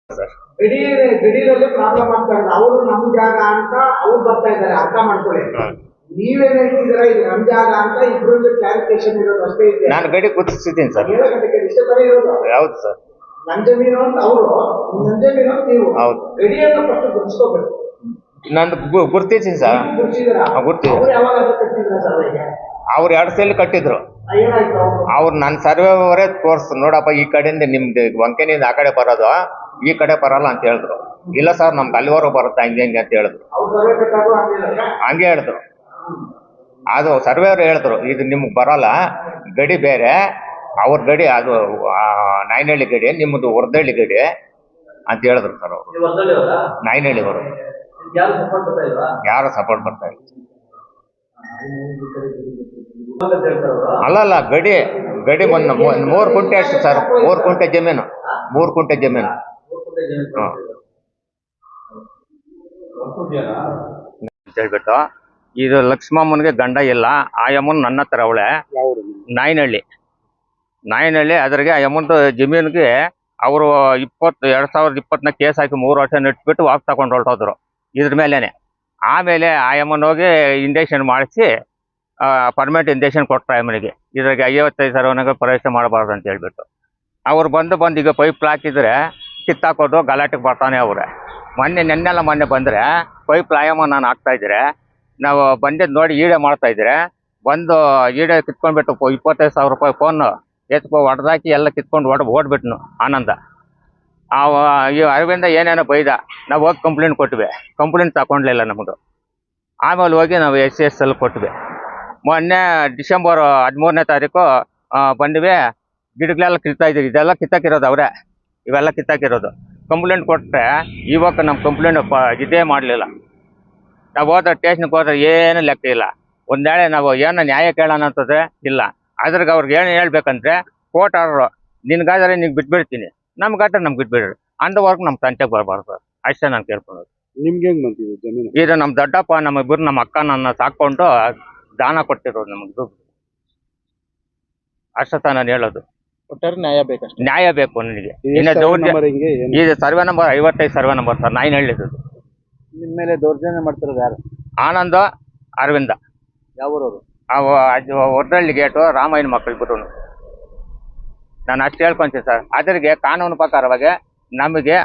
Sir ಗಡಿಯಲ್ಲಿ problem ಆಗ್ತಾ ಇದೆ. ಅವರು ನಮ್ ಜಾಗ ಅಂತ ಅವ್ರು ಬರ್ತಾ ಇದ್ದಾರೆ, ಅರ್ಥ ಮಾಡ್ಕೊಳ್ಳಿ. ನೀವೇನ್ ಹೇಳ್ತಿದ್ದೀರಾ ಇದು ನಮ್ ಜಾಗ ಅಂತ ಇಬ್ಬರಿಗೆ ಕ್ಲಾರಿಫಿಕೇಶನ್ ಇರೋದು ಅಷ್ಟೇ ಇದೆ. ನಾನು ಗಡಿ ಗುರುತಿಸಿದ್ದೀನಿ ಸರ್. ಇಷ್ಟೇ ತರ ಇರೋದು. ಹೌದು ಸರ್. ನನ್ ಜಮೀನು ಅಂತ ಅವರು, ನನ್ ಜಮೀನು ಅಂತ ನೀವು. ಹೌದು. ಗಡಿಯನ್ನು ಫಸ್ಟ್ ಗುರುತಿಸ್ಕೋಬೇಕು. ನಂದು ಗುರ್ತಿದ್ದೀನಿ ಸರ್. ಅವ್ರು ಯಾವಾಗ ಕಟ್ಟಿದ್ರ ಸರ್ ಅವರಿಗೆ? ಅವ್ರು 2 ಸಲ ಕಟ್ಟಿದ್ರು. ಏನಾಯ್ತು? ಅವ್ರು ನನ್ನ ಸರ್ವೆವರೇ ತೋರ್ಸು ನೋಡಪ್ಪ, ಈ ಕಡೆಯಿಂದ ನಿಮ್ದು ವಂಕೆನಿಂದ ಆ ಕಡೆ ಬರೋದು, ಈ ಕಡೆ ಬರಲ್ಲ ಅಂತ ಹೇಳಿದ್ರು. ಇಲ್ಲ ಸರ್ ನಮ್ಗೆ ಅಲ್ಲಿವರೆಗೂ ಬರುತ್ತೆ ಹಂಗೆ ಹಂಗೆ ಅಂತ ಹೇಳಿದ್ರು. ಹಂಗೆ ಹೇಳಿದ್ರು. ಅದು ಸರ್ವೆಯವರು ಹೇಳಿದ್ರು ಇದು ನಿಮ್ಗೆ ಬರಲ್ಲ, ಗಡಿ ಬೇರೆ, ಅವ್ರ ಗಡಿ ಅದು ನಾಯನಹಳ್ಳಿ ಗಡಿ, ನಿಮ್ಮದು ಹೊರದಳ್ಳಿ ಗಡಿ ಅಂತ ಹೇಳಿದ್ರು ಸರ್ ಅವರು. ನಾಯನಹಳ್ಳಿಯವರು ಯಾರು ಸಪೋರ್ಟ್ ಬರ್ತಾ ಇಲ್ಲ. ಅಲ್ಲಲ್ಲ, ಗಡಿ ಬಂದು 3 ಕುಂಟೆ ಅಷ್ಟು ಸರ್. 3 ಕುಂಟೆ ಜಮೀನು. 3 ಕುಂಟೆ ಜಮೀನು. ಅಂತ ಹೇಳ್ಬಿಟ್ಟು ಇದು ಲಕ್ಷ್ಮಮ್ಮನಿಗೆ ಗಂಡ ಇಲ್ಲ, ಆ ಯಮ್ಮನ್ ನನ್ನ ಹತ್ರ ಅವಳೆ. ನಾಯನಹಳ್ಳಿ ಅದ್ರಿಗೆ ಆ ಯಮ್ಮಂದು ಜಮೀನಿಗೆ ಅವರು 2020 ಕೇಸ್ ಹಾಕಿ 3 ವರ್ಷ ನೆಟ್ಬಿಟ್ಟು ವಾಪಸ್ ತಗೊಂಡು ಹೊರಟೋದ್ರು ಇದ್ರ ಮೇಲೇನೆ. ಆಮೇಲೆ ಆ ಯಮ್ಮನ್ ಹೋಗಿ ಇಂಜೆಕ್ಷನ್ ಮಾಡಿಸಿ ಪರ್ಮನೆಂಟ್ ಇಂಜೆಕ್ಷನ್ ಕೊಟ್ಟ ಯಮ್ಮನಿಗೆ. ಇದ್ರಾಗೆ 55,000 ಪ್ರವೇಶ ಮಾಡಬಾರ್ದು ಅಂತ ಹೇಳ್ಬಿಟ್ಟು ಅವ್ರು ಬಂದು ಈಗ ಪೈಪ್ ಹಾಕಿದ್ರೆ ಕಿತ್ತಾಕೋದು ಗಲಾಟೆಗೆ ಬರ್ತಾನೆ ಅವ್ರೆ. ಮೊನ್ನೆ ಬಂದರೆ ಪೈಪ್ ಲಾಯಮ್ಮ ನಾನು ಹಾಕ್ತಾ ಇದ್ರೆ ನಾವು ಬಂದಿದ್ದು ನೋಡಿ ಈಡೆ ಮಾಡ್ತಾ ಇದ್ರೆ ಬಂದು ಈಡೆ ಕಿತ್ಕೊಂಡ್ಬಿಟ್ಟು 25,000 ರೂಪಾಯಿ ಫೋನ್ ಹೊಡೆದಾಕಿ ಎಲ್ಲ ಕಿತ್ಕೊಂಡು ಓಡ್ಬಿಟ್ನು ಆನಂದ. ಈ ಅರವಿಂದ ಏನೇನೋ ಬೈದ, ನಾವು ಹೋಗಿ ಕಂಪ್ಲೇಂಟ್ ತಗೊಂಡ್ಲಿಲ್ಲ ನಮ್ಮದು. ಆಮೇಲೆ ಹೋಗಿ ನಾವು SCSL ಕೊಟ್ವಿ. ಮೊನ್ನೆ ಡಿಸೆಂಬರ್ 13ನೇ ತಾರೀಕು ಬಂದ್ವಿ. ಗಿಡಗಳೆಲ್ಲ ಕಿತ್ತಾ ಇದ್ದೀವಿ, ಇದೆಲ್ಲ ಕಿತ್ತಾಕಿರೋದು ಅವರೇ, ಇವೆಲ್ಲ ಕಿತ್ತಾಕಿರೋದು. ಕಂಪ್ಲೇಂಟ್ ಕೊಟ್ಟರೆ ಇವಾಗ ನಮ್ಮ ಕಂಪ್ಲೇಂಟ್ ಇದೇ ಮಾಡಲಿಲ್ಲ. ನಾವು ಹೋದ್ರೆ ಸ್ಟೇಷನ್ಗೆ ಹೋದ್ರೆ ಏನು ಲೆಕ್ಕ ಇಲ್ಲ. ಒಂದು ವೇಳೆ ನಾವು ಏನೋ ನ್ಯಾಯ ಕೇಳೋಣ ಅಂತಂದ್ರೆ ಇಲ್ಲ. ಅದ್ರಾಗ ಅವ್ರಿಗೆ ಏನು ಹೇಳ್ಬೇಕಂದ್ರೆ ಕೋರ್ಟ್ ಆರ್ಡ್ರು, ನಿನ್ಗಾದ್ರೆ ನಿನ್ಗೆ ಬಿಟ್ಬಿಡ್ತೀನಿ, ನಮ್ಗಾದ್ರೆ ನಮ್ಗೆ ಬಿಟ್ಬಿಡ್ರಿ, ಅಂದವರೆಗೂ ನಮ್ಮ ತಂಟೆಗೆ ಬರಬಾರ್ದು ಸರ್. ಅಷ್ಟೇ ನಾನು ಕೇಳ್ಕೊಳೋದು. ನಿಮ್ಗೆ ಹೆಂಗ್ ಬಂತಿದೆ ಜಮೀನು? ಇದು ನಮ್ಮ ದೊಡ್ಡಪ್ಪ ನಮ್ಮಿಬ್ಬರು ನಮ್ಮ ಅಕ್ಕ ನನ್ನ ಸಾಕೊಂಡು ದಾನ ಕೊಟ್ಟಿರೋದು ನಮಗೆ ದುಡ್ಡು. ಅಷ್ಟೇ ನಾನು ಹೇಳೋದು. ಒಟ್ಟಾರೆ ನ್ಯಾಯ ಬೇಕಷ್ಟೇ. ನ್ಯಾಯ ಬೇಕು ನನಗೆ. ಇದು survey number 55 survey number sir, ನಾಯನಹಳ್ಳಿದು. ನಿಮ್ಮ ಮೇಲೆ ದೌರ್ಜನ್ಯ ಮಾಡ್ತಿರೋದು ಯಾರು? ಆನಂದ, ಅರವಿಂದ. ಯಾವ ಊರವರು? ಹೊರದಳ್ಳಿ ಗೇಟು, ರಾಮಯ್ಯನ ಮಕ್ಕಳಿಬ್ರು. ನಾನು ಅಷ್ಟು ಹೇಳ್ಕೊಂತೀನಿ ಸರ್. ಅದ್ರಿಗೆ ಕಾನೂನು ಪ್ರಕಾರವಾಗಿ ನಮಗೆ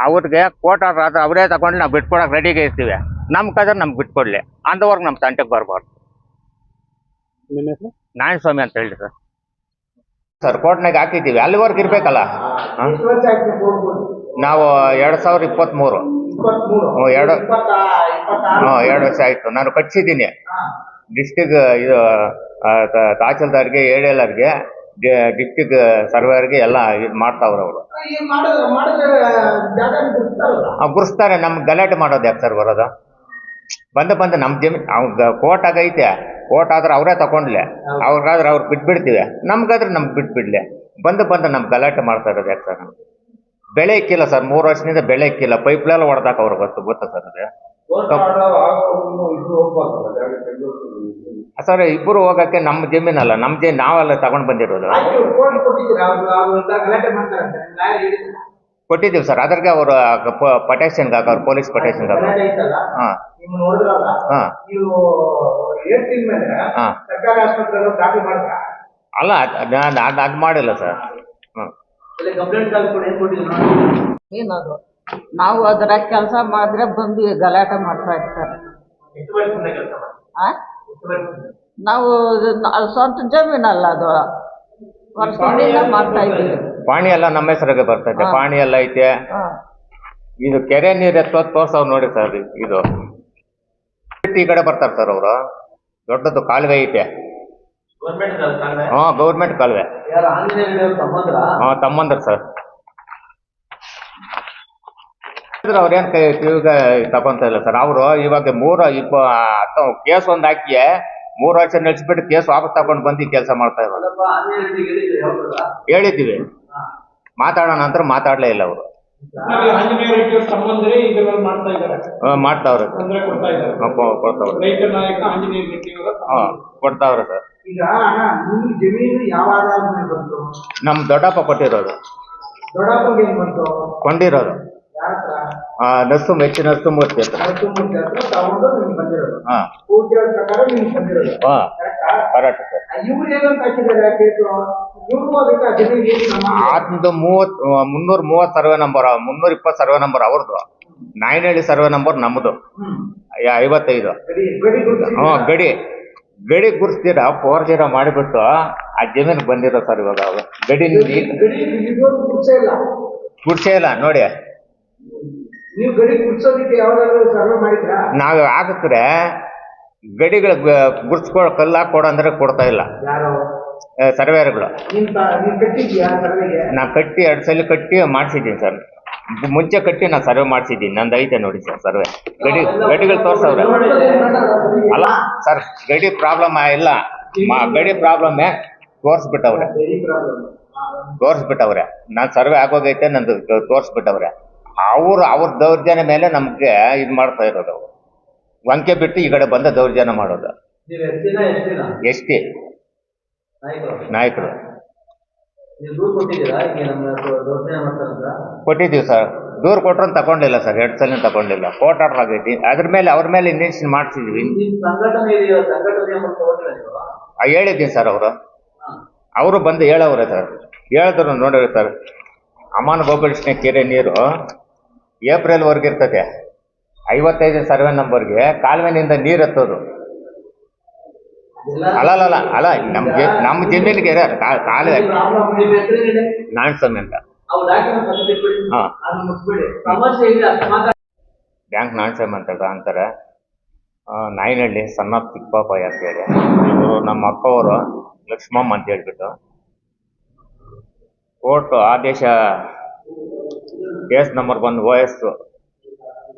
ಅವ್ರಿಗೆ ಕೋರ್ಟ್ ಆರ್ಡರ್ ಆದ್ರೆ ಅವರೇ ತಗೊಂಡು ನಾವು ಬಿಟ್ಕೊಡಕ್ಕೆ ರೆಡಿಗೆ ಇರ್ತೀವಿ. ನಮ್ಗಾದ್ರೆ ನಮ್ಗೆ ಬಿಟ್ಕೊಡ್ಲಿ, ಅಂದವರೆಗೂ ನಮ್ಮ ತಂಟೆಗೆ ಬರಬಾರ್ದು. ನಿಮ್ಮ ಹೆಸರು? ನಾರಾಯಣ ಸ್ವಾಮಿ ಅಂತ ಹೇಳಿ ಸರ್. ಕೋರ್ಟ್ನಾಗ ಹಾಕಿದ್ದೀವಿ, ಅಲ್ಲಿವರೆಗೂ ಇರ್ಬೇಕಲ್ಲ. ನಾವು 2023 2 ವರ್ಷ ಆಯ್ತು. ನಾನು ಕಟ್ಸಿದ್ದೀನಿ ಡಿಸ್ಟಿಕ್ ಇದು ತಹಸೀಲ್ದಾರ್ಗೆ, ADLRಗೆ, ಡಿಸ್ಟಿಕ್ ಸರ್ವೇರ್ಗೆ ಎಲ್ಲ ಇದು ಮಾಡ್ತಾವ್ರು ಅವರು. ಗುರ್ಸ್ತಾರೆ. ನಮ್ಗೆ ಗಲಾಟೆ ಮಾಡೋದು ಯಾಕೆ ಸರ್ ಬರೋದು? ಬಂದು ನಮ್ಮ ಜಮೀನು ಅವ್ಗ ಕೋರ್ಟ್ ಆಗೈತೆ, ಕೋರ್ಟ್ ಆದ್ರೆ ಅವರೇ ತಗೊಂಡ್ಲೆ, ಅವ್ರಿಗಾದ್ರೆ ಅವ್ರು ಬಿಟ್ಬಿಡ್ತೀವಿ, ನಮ್ಗಾದ್ರೆ ನಮ್ಗೆ ಬಿಟ್ಬಿಡ್ಲಿ. ಬಂದು ನಮ್ಗೆ ಗಲಾಟೆ ಮಾಡ್ತಾ ಇರೋದು ಯಾಕೆ ಸರ್? ನಮ್ಗೆ ಬೆಳೆ ಇಕ್ಕಿಲ್ಲ ಸರ್, 3 ವರ್ಷದಿಂದ ಬೆಳೆ ಇಕ್ಕಿಲ್ಲ. ಪೈಪ್ಲೆಲ್ಲ ಹೊಡೆದಾಕ ಅವ್ರು ಗೊತ್ತಾ ಸರ್? ಅದು ಸರ್ ಇಬ್ಬರು ಹೋಗಕ್ಕೆ ನಮ್ಮ ಜಮೀನಲ್ಲ, ನಾವೆಲ್ಲ ತಗೊಂಡು ಬಂದಿರೋದು. ಕೊಟ್ಟಿದ್ದೀವಿ ಸರ್. ಅದ್ರಿಗೆ ಅವರು ಪಟೇಷನ್ಗೆ ಹಾಕೋರು, ಪೊಲೀಸ್ ಪಟೇಷನ್ಗೆ ಹಾಕೋರು. ಹಾಂ ಅಲ್ಲ, ಅದು ಮಾಡಿಲ್ಲ ಸರ್. ಏನದು ನಾವು ಅದರ ಕೆಲಸ ಮಾಡಿದ್ರೆ ಬಂದು ಗಲಾಟೆ ಮಾಡ್ತಾ ಇರ್ತಾರೆ. ನಾವು ಸ್ವಂತ ಜಮೀನಲ್ಲ, ಅದು ವರ್ಷದಿಂದ ಮಾಡ್ತಾ ಇದ್ದೀವಿ. ಪಾಣಿ ಎಲ್ಲ ನಮ್ಮ ಹೆಸರಿಗೆ ಬರ್ತೈತೆ, ಪಾಣಿ ಎಲ್ಲ ಐತೆ. ಇದು ಕೆರೆ ನೀರು ತೋರ್ಸವ್ರು ನೋಡಿ ಸರ್. ಇದು ಈ ಕಡೆ ಬರ್ತಾರೆ ಸರ್ ಅವರು. ದೊಡ್ಡದು ಕಾಲುವೆ ಐತೆ. ಗೌರ್ಮೆಂಟ್ ಕಾಲುವೆ. ತಮ್ಮಂದ್ರ ಸರ್. ಅವ್ರೇನು ಕಿವಿಗೆ ತಗೊಂತ ಇಲ್ಲ ಸರ್. ಅವರು ಇವಾಗ 3 ಕೇಸ್ ಒಂದು ಹಾಕಿ 3 ವರ್ಷ ನಡೆಸ್ಬಿಟ್ಟು ಕೇಸ್ ವಾಪಸ್ ತಗೊಂಡು ಬಂದು ಈ ಕೆಲಸ ಮಾಡ್ತಾ ಇರೋದು. ಹೇಳಿದ್ದೀವಿ, ಮಾತಾಡೋಣ ಅಂತ ಮಾತಾಡ್ಲೇ ಇಲ್ಲ ಅವರು. ಮಾಡ್ತಾವ್ರೆ ಕೊಡ್ತಾವ್ರೆ ಸರ್. ಈಗ ಜಮೀನು ಯಾವಾಗ ನಮ್ ದೊಡ್ಡಪ್ಪ ಕೊಟ್ಟಿರೋದು. ದೊಡ್ಡಪ್ಪಗೆ ಏನ್ ಬಂತು? ಕೊಂಡಿರೋದು ಯಾರ ಹತ್ರ? ನರ್ಸು ಮೆಚ್ಚಿ ನರ್ಸು ಮೂರ್ತಿ ಹತ್ರ. ನರಸಿಂಹಮೂರ್ತಿ ಹತ್ರ ತಗೊಂಡು ನಿಮ್ಗೆ ಬಂದಿರೋದು. ಹಾ ಪೂಜೆ ಪ್ರಕಾರ ನಿಮ್ಗೆ ಬಂದಿರೋದು. ಹಾ ಕರೆಕ್ಟಾ? Correct sir. ಇವ್ರು ಏನಂತ ಹಾಕಿದ್ದಾರೆ ಕೇಸು? ಇವ್ರಿಗೂ ಅದಕ್ಕೆ ಜಮೀನಿಗೆ ಏನು ಸಂಬಂಧ? ಆತಂದು 330 ಸರ್ವೆ ನಂಬರ್, 320 ಸರ್ವೆ ನಂಬರ್ ಅವ್ರದ್ದು, ನಾಯನಹಳ್ಳಿ ಸರ್ವೆ ನಂಬರ್ ನಮ್ಮದು 55. ಗಡಿ ಗುರುತಿಸಿ ಗಡಿ ಗುರ್ಸ್ತೀರ ಫೋರ್ಜರ ಮಾಡಿಬಿಟ್ಟು ಆ ಜಮೀನಿಗೆ ಬಂದಿರೋ ಸರ್ ಇವಾಗ ಅವು ಗಡಿ ಇದುವರೆಗೂ ಗುರ್ಸೇ ಇಲ್ಲ. ಗುಡ್ಸೇ ಇಲ್ಲ ನೋಡಿ. ನೀವು ಗಡಿ ಗುರ್ಸೋದಿಕ್ಕೆ ಯಾವ್ದಾದ್ರು ಸರ್ವೆ ಮಾಡಿದ್ರಾ? ನಾವು ಹಾಕಿದ್ರೆ ಗಡಿಗಳು ಗುರ್ಸ್ಕೊಳ್ ಕಲ್ಲ ಕೊಡಂದ್ರೆ ಕೊಡ್ತಾ ಇಲ್ಲ ಯಾರು? ಸರ್ವೇರ್ಗಳು. ನೀನ್ ಕಟ್ಟಿದ್ಯಾ ಸರ್ವೆಗೆ? ನಾ ಕಟ್ಟಿ 2 ಸಲ ಕಟ್ಟಿ ಮಾಡಿಸಿದ್ದೀನಿ ಸರ್. ಮುಂಚೆ ಕಟ್ಟಿ ನಾ ಸರ್ವೆ ಮಾಡಿಸಿದ್ದೀನಿ, ನಂದು ಐತೆ ನೋಡಿ ಸರ್ ಸರ್ವೆ. ಗಡಿಗಳು ತೋರ್ಸವ್ರೆ ಅಲ್ಲ ಸರ್, ಗಡಿ ಪ್ರಾಬ್ಲಮ್ ಇಲ್ಲ, ಗಡಿ ಪ್ರಾಬ್ಲಮ್ಮೇ ತೋರಿಸ್ಬಿಟ್ಟವ್ರೆ. ನಾನು ಸರ್ವೆ ಆಗೋಗೈತೆ ನಂದು ತೋರಿಸ್ಬಿಟ್ಟವ್ರೆ. ಅವ್ರ ದೌರ್ಜನ್ಯ ಮೇಲೆ ನಮ್ಗೆ ಇದು ಮಾಡ್ತಾ ಇರೋದು. ಅವರು ವಂಕೆ ಬಿಟ್ಟು ಈ ಕಡೆ ಬಂದ ದೌರ್ಜನ್ಯ ಮಾಡೋದು. ಎಷ್ಟಿ ನಾಯಕರು ಕೊಟ್ಟಿದ್ದೀವಿ ಸರ್. ದೂರ ಕೊಟ್ರು ತಗೊಂಡಿಲ್ಲ ಸರ್, 2 ಸಲ ತಗೊಂಡಿಲ್ಲ. ಕೋರ್ಟ್ ಆರ್ಡರ್ ಆಗೈತಿ, ಅದ್ರ ಮೇಲೆ ಅವ್ರ ಮೇಲೆ ಇನ್ವೆಸ್ಟಿಗೇಷನ್ ಮಾಡಿಸಿದ್ವಿ. ಹೇಳಿದ್ದೀನಿ ಸರ್. ಅವರು ಬಂದು ಹೇಳವ್ರೆ ಸರ್. ಹೇಳಿದ್ರು ನೋಡಿರಿ ಸರ್, ಅಮಾನ ಗೋಪಾಲಕೃಷ್ಣ ಕೆರೆ ನೀರು ಏಪ್ರಿಲ್ವರೆಗೆ ಇರ್ತದೆ. 55 ಸರ್ವೆ ನಂಬರ್ಗೆ ಕಾಲುವೆನಿಂದ ನೀರು ಎತ್ತೋದು. ಅಲ್ಲ ನಮ್ಮ ಜಮೀನಿಗೆ ಕಾಲುವೆ ನಾರಾಯಣಸ್ವಾಮಿ ಅಂತ. ಬ್ಯಾಂಕ್ ನಾರಾಯಣಸ್ವಾಮಿ ಅಂತಾರೆ. ನಾಯನಹಳ್ಳಿ ಸಣ್ಣ ತಿಪ್ಪಪ್ಪ ಅಂತೇಳಿ. ಇವರು ನಮ್ಮ ಅಕ್ಕವರು ಲಕ್ಷ್ಮಮ್ಮ ಅಂತ ಹೇಳ್ಬಿಟ್ಟು. ಕೋರ್ಟ್ ಆದೇಶ ಕೇಸ್ ನಂಬರ್ ಬಂದು OS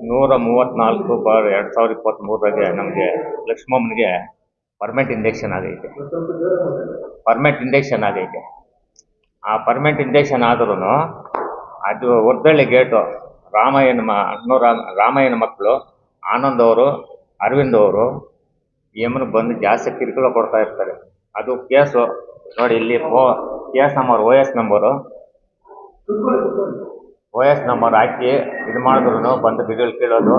134/2023 ನಮಗೆ ಲಕ್ಷ್ಮಮ್ಮನಿಗೆ ಪರ್ಮನೆಂಟ್ ಇಂಜೆಕ್ಷನ್ ಆಗೈತೆ. ಆ ಪರ್ಮನೆಂಟ್ ಇಂಜೆಕ್ಷನ್ ಆದ್ರೂ ಅದು ವರ್ದಳ್ಳಿ ಗೇಟು ರಾಮಯ್ಯನ ಮಕ್ಕಳು ಆನಂದ್ ಅವರು, ಅರವಿಂದ್ ಅವರು ಯಮನಿಗೆ ಬಂದು ಜಾಸ್ತಿ ಕಿರುಕುಳ ಕೊಡ್ತಾ ಇರ್ತಾರೆ. ಅದು ಕೇಸು ನೋಡಿ, ಇಲ್ಲಿ ಕೇಸ್ ನಂಬರ್ OS ನಂಬರ್ ಹಾಕಿ ಇದು ಮಾಡಿದ್ರು ಬಂದು ಬಿಡಿಗಳು ಕೀಳೋದು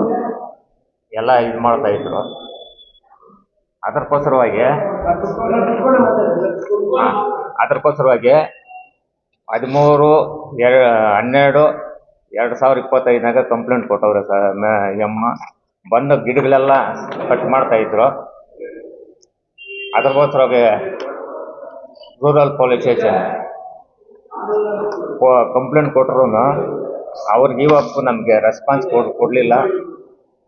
ಎಲ್ಲ ಇದು ಮಾಡ್ತಾ ಇದ್ರು. ಅದಕ್ಕೋಸ್ಕರವಾಗಿ 13/12/2025 ಕಂಪ್ಲೇಂಟ್ ಕೊಟ್ಟವ್ರೆ ಸರ್. ಬಂದು ಗಿಡಗಳೆಲ್ಲ ಕಟ್ ಮಾಡ್ತಾ ಇದ್ರು. ಅದಕ್ಕೋಸ್ಕರವಾಗಿ ರೂರಲ್ ಪೊಲೀಸ್ ಸ್ಟೇಷನ್ ಕಂಪ್ಲೇಂಟ್ ಕೊಟ್ಟರು ಅವ್ರಿಗೆ ಇವತ್ತು ನಮಗೆ ರೆಸ್ಪಾನ್ಸ್ ಕೊಡಲಿಲ್ಲ,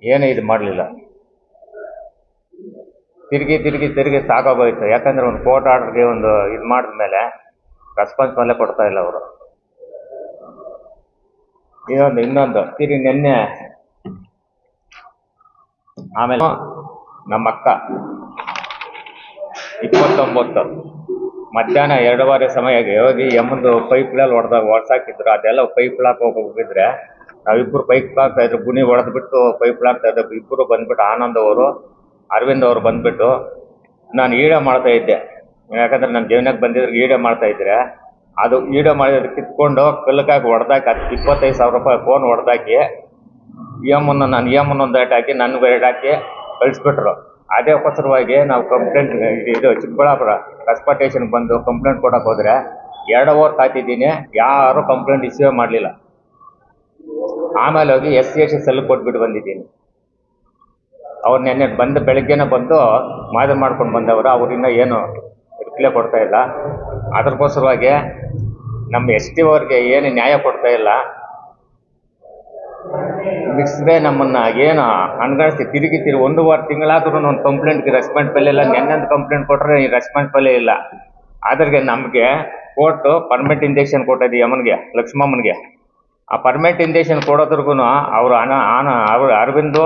ಏನು ಇದು ಮಾಡಲಿಲ್ಲ. ತಿರುಗಿ ಸಾಕಾಗೋಯ್ತು. ಯಾಕಂದರೆ ಒಂದು ಕೋರ್ಟ್ ಆರ್ಡರ್ಗೆ ಒಂದು ಇದು ಮಾಡಿದ್ಮೇಲೆ ರೆಸ್ಪಾನ್ಸ್ ಮೇಲೆ ಕೊಡ್ತಾ ಇಲ್ಲ ಅವರು. ಇನ್ನೊಂದು ತಿರುಗಿ ನಿನ್ನೆ ಆಮೇಲೆ ನಮ್ಮ ಅಕ್ಕ 29 ಮಧ್ಯಾಹ್ನ 2:15 ಸಮಯಕ್ಕೆ ಹೋಗಿ ಯಮ್ಮಂದು ಪೈಪ್ಗಳಲ್ಲಿ ಹೊಡ್ಸಾಕಿದ್ರು. ಅದೆಲ್ಲ ಪೈಪ್ ಲಾಕ್ ಹೋಗಿದ್ರೆ ನಾವಿಬ್ಬರು ಪೈಪ್ ಹಾಕ್ತಾ ಇದ್ರು. ಗುಣಿ ಹೊಡೆದ್ಬಿಟ್ಟು ಪೈಪ್ ಹಾಕ್ತಾ ಇದ್ರು. ಇಬ್ಬರು ಬಂದ್ಬಿಟ್ಟು ಆನಂದ್ ಅವರು, ಅರವಿಂದ್ ಅವರು ಬಂದ್ಬಿಟ್ಟು ನಾನು ಈಡೋ ಮಾಡ್ತಾ ಇದ್ದೆ. ಯಾಕಂದ್ರೆ ನನ್ನ ಜೀವನಕ್ಕೆ ಬಂದಿದ್ರೆ ಈಡೋ ಮಾಡ್ತಾ ಇದ್ರೆ ಅದು ಈಡೋ ಮಾಡಿದ್ರೆ ಕಿತ್ಕೊಂಡು ಕಲ್ಲಕ್ಕಾಗಿ ಹೊಡೆದಾಕಿ 25,000 ರೂಪಾಯಿ ಫೋನ್ ಹೊಡೆದಾಕಿ ನಾನು ಒಂದು ರೇಟ್ ಹಾಕಿ ನನಗೂ ರೇಟ್ ಹಾಕಿ ಕಳಿಸ್ಬಿಟ್ರು. ಅದಕ್ಕೋಸ್ಕರವಾಗಿ ನಾವು ಕಂಪ್ಲೇಂಟ್ ಇದು ಚಿಕ್ಕಬಳ್ಳಾಪುರ ಕಸ್ಬಾ ಸ್ಟೇಷನ್ಗೆ ಬಂದು ಕಂಪ್ಲೇಂಟ್ ಕೊಡೋಕೆ ಹೋದರೆ 2 ಅವರ್ ಕಾಯ್ತಿದ್ದೀನಿ, ಯಾರೂ ಕಂಪ್ಲೇಂಟ್ ಇಶ್ಯೂ ಮಾಡಲಿಲ್ಲ. ಆಮೇಲೆ ಹೋಗಿ SC ಸೆಲ್ ಕೊಟ್ಬಿಟ್ಟು ಬಂದಿದ್ದೀನಿ. ಅವ್ರು ನೆನ್ನೆ ಬೆಳಗ್ಗೆನೇ ಬಂದು ಮಾದರಿ ಮಾಡ್ಕೊಂಡು ಬಂದವರು. ಅವ್ರಿನ್ನ ಏನು ರಿಪ್ಲೈ ಕೊಡ್ತಾ ಇಲ್ಲ. ಅದಕ್ಕೋಸ್ಕರವಾಗಿ ನಮ್ಮ ST ಅವ್ರಿಗೆ ಏನು ನ್ಯಾಯ ಕೊಡ್ತಾ ಇಲ್ಲ. ಮಿಕ್ಸ್ರೆ ನಮ್ಮನ್ನು ಏನು ಅನ್ಗಳಿಸಿ ತಿರುಗಿ 1 ತಿಂಗಳಾದ್ರೂ ಒಂದು ಕಂಪ್ಲೇಂಟ್ಗೆ ರೆಸ್ಪಾನ್ಸ್ ಬೆಲೆ ಇಲ್ಲ. ನೆನ್ನೆಂದು ಕಂಪ್ಲೇಂಟ್ ಕೊಟ್ಟರೆ ಈ ರೆಸ್ಪಾನ್ಸ್ ಬೆಲೆ ಇಲ್ಲ. ಅದ್ರಿಗೆ ನಮಗೆ ಕೋರ್ಟು ಪರ್ಮನೆಂಟ್ ಇಂಜೆಕ್ಷನ್ ಕೊಟ್ಟಿದೆ ಯಮನ್ಗೆ, ಲಕ್ಷ್ಮಮ್ಮನಿಗೆ. ಆ ಪರ್ಮನೆಂಟ್ ಇಂಜೆಕ್ಷನ್ ಕೊಡೋದ್ರಿಗೂ ಅವರು ಅರವಿಂದು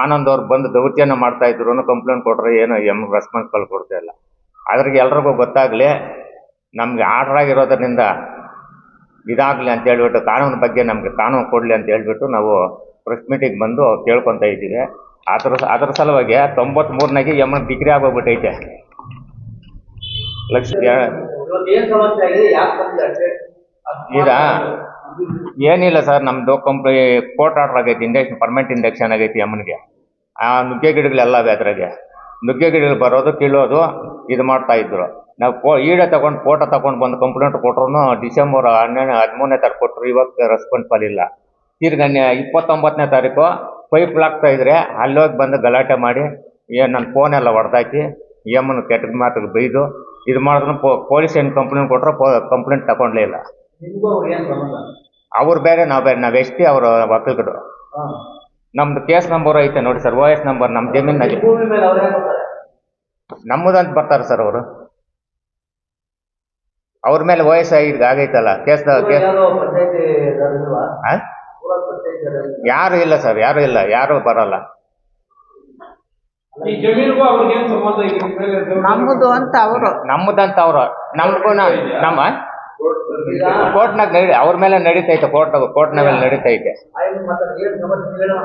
ಆನಂದ್ ಅವ್ರು ಬಂದು ದೌರ್ಜನ್ಯ ಮಾಡ್ತಾ ಇದ್ರು. ಕಂಪ್ಲೇಂಟ್ ಕೊಟ್ಟರೆ ಏನು ರೆಸ್ಪಾನ್ಸ್ ಕೊಡ್ತಾ ಇಲ್ಲ. ಅದ್ರಿಗೆ ಎಲ್ರಿಗೂ ಗೊತ್ತಾಗಲಿ, ನಮಗೆ ಆರ್ಡರ್ ಆಗಿರೋದ್ರಿಂದ ಇದಾಗಲಿ ಅಂತ ಹೇಳ್ಬಿಟ್ಟು ಕಾನೂನು ಬಗ್ಗೆ ನಮಗೆ ಕಾನೂನು ಕೊಡಲಿ ಅಂತ ಹೇಳ್ಬಿಟ್ಟು ನಾವು ಪ್ರೆಸ್ ಮೀಟಿಂಗ್ ಬಂದು ಕೇಳ್ಕೊತಾ ಇದ್ದೀವಿ. ಅದ್ರ ಸಲುವಾಗಿ 93 ಯಮನ್ ಡಿಗ್ರಿ ಆಗೋಗ್ಬಿಟ್ಟೈತೆ. ಈಗ ಏನಿಲ್ಲ ಸರ್, ನಮ್ದು ಕೋರ್ಟ್ ಆರ್ಡರ್ ಆಗೈತಿ, ಇಂಡಕ್ಷನ್ ಪರ್ಮನೆಂಟ್ ಇಂಡಕ್ಷನ್ ಆಗೈತಿ ಅಮ್ಮನಿಗೆ. ಆ ನುಗ್ಗೆ ಗಿಡಗಳೆಲ್ಲ ಅವೆ ಅದ್ರಾಗೆ. ನುಗ್ಗೆ ಗಿಡಗಳು ಬರೋದು ಕೀಳೋದು ಇದು ಮಾಡ್ತಾ ಇದ್ರು. ನಾವು ಈಡೆ ತಗೊಂಡು ಫೋಟೋ ತಗೊಂಡು ಬಂದು ಕಂಪ್ಲೇಂಟ್ ಕೊಟ್ರು ಡಿಸೆಂಬರ್ 13ನೇ ತಾರೀಕು ಕೊಟ್ಟರು. ಇವಾಗ ರೆಸ್ಪಾನ್ಸಿಬಲ್ ಇಲ್ಲ. ತಿರ್ಗಿ 29ನೇ ತಾರೀಕು ಪೈಪ್ ಹಾಕ್ತಾ ಇದ್ರೆ ಅಲ್ಲೋಗಿ ಬಂದು ಗಲಾಟೆ ಮಾಡಿ ನನ್ನ ಫೋನೆಲ್ಲ ಹೊಡೆದಾಕಿ ಅಮ್ಮನ ಕೆಟ್ಟ ಮಾತಿಗೆ ಬೈದು ಇದು ಮಾಡಿದ್ರು. ಪೊಲೀಸ್ ಏನು ಕಂಪ್ಲೇಂಟ್ ಕೊಟ್ಟರು, ಕಂಪ್ಲೇಂಟ್ ತಗೊಂಡ್ಲೇ ಇಲ್ಲ. ನಿಮ್ಗೂ ಅವ್ರಿಗೆ ಏನ್ ಸಂಬಂಧ? ಅವ್ರು ಬೇರೆ ನಾವು ಬೇರೆ, ನಾವು ಎಸ್ ಪಿ ಅವ್ರ ವಕೀಲರು. ನಮ್ದು ಕೇಸ್ ನಂಬರ್ ಐತೆ ನೋಡಿ ಸರ್, OS ನಂಬರ್ ನಮ್ಮ ಜಮೀನಲ್ಲಿ ಭೂಮಿ ಮೇಲೆ ಅವ್ರೇ ಬರ್ತಾರೆ. ನಮ್ಮದಂತ ಬರ್ತಾರೆ ಸರ್ ಅವರು. ಅವ್ರ ಮೇಲೆ OS ಈಗ ಆಗೈತಲ್ಲ ಕೇಸ್. ಯಾರೋ ಪಂಚಾಯತಿ ಇಲ್ವಾ? ಊರ ಪಂಚಾಯತಿ ಯಾರು ಇಲ್ಲ ಸರ್, ಯಾರು ಇಲ್ಲ, ಯಾರು ಬರಲ್ಲ. ಈ ಜಮೀನಿಗೂ ಅವ್ರಿಗೆ ಏನ್ ಸಂಬಂಧ ಈಗ ನಿಮ್ಮ ಮೇಲೆ? ನಮ್ಮದು ಅಂತ ಅವರು ನಮ್ಮದಂತ ಅವ್ರು ನಮ್ಗೂ ನಮ್ಮ ಕೋರ್ಟ್ನಾಗ ಅವ್ರ ಮೇಲೆ ನಡೀತೈತೆ, ಕೋರ್ಟ್ನಾಗ ನಡೀತೈತೆ. ಆಯ್ತು ಮಾತಾಡಿ, ಏನ್ ಸಮಸ್ಯೆ ಹೇಳು.